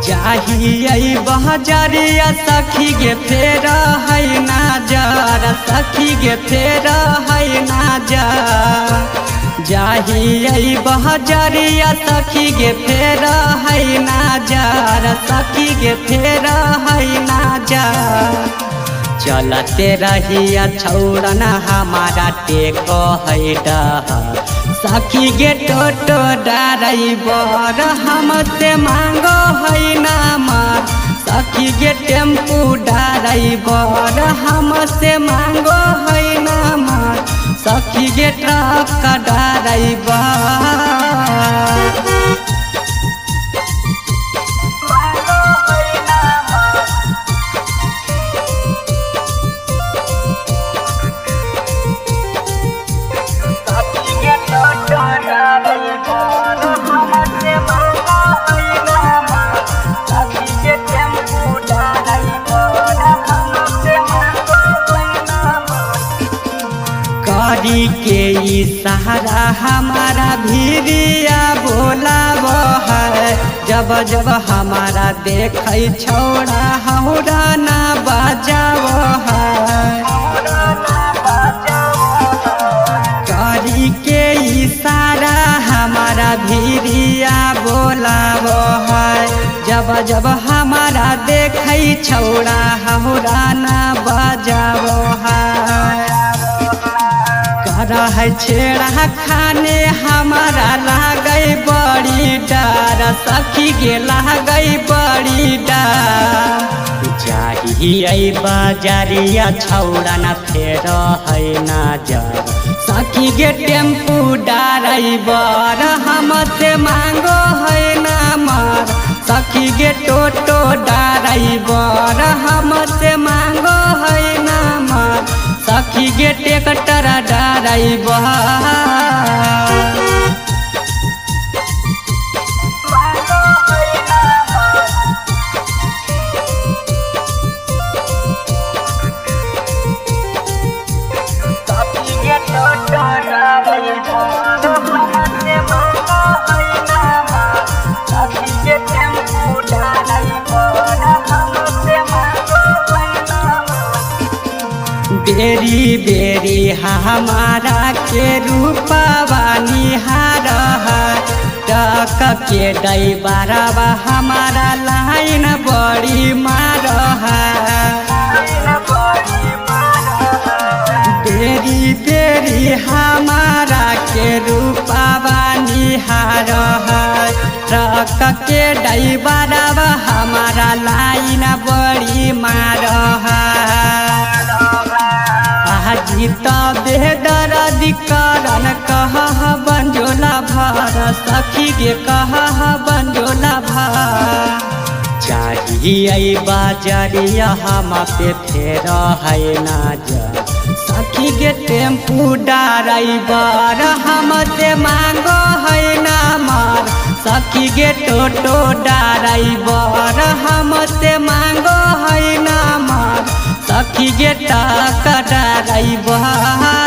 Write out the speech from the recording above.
चाहिए बहजरिया सखी गे फेर है नजर सखी गे फेर है नजर चाहिए बहजरिया सखी गे फेर है नजर सखी गे फेर है नजर चलते रहिया छौड़न हमारा टेको है डहर सखी गे टोटो ड्राइवर हमसे मांगो है नंबर सखी गे टेम्पू ड्राइवर हमसे मांगो है नंबर सखी गे ट्रक ड्राइवर करी के इशारा हमारा भीरिया बोलाव है जब जब हमारा देख छोड़ा हौरा ना बजाव है करी के इशारा हमारा भीरिया बोलाव है जब जब हमारा देख छोड़ा हौरा ना बजाव है है छेड़ा खाने हमारा लागई बड़ी डर सखी गे लागई बड़ी डर चाहिए बाजारिया छौड़ा न फेर है नजर सखी गे टेम्पू ड्राइवर हमसे मांगो है नंबर सखी गे टोटो ड्राइवर हमसे मांगो है नंबर सखी गे ट्रैक्टर ड्राइवर बेरी बेरी हमारा के रूपवा निहार टक के ड्राइवरवा हमारा लाइन बड़ी मार बेरी बेरी हमारा के रूपवा निहार ट्रक के ड्राइवरवा हमारा लाइन बड़ी मार जीता बेदर्दी करन कह बंजोला भर सखी गे कह बंजोला भर चाहिए बाजारिया हम पे फेर है नजर सखी गे टेम्पू ड्राइवर हमसे मांगो है नंबर सखी गे टोटो ड्राइवर हमसे मांगो है नंबर सखी गे ट्रक ड्राइवर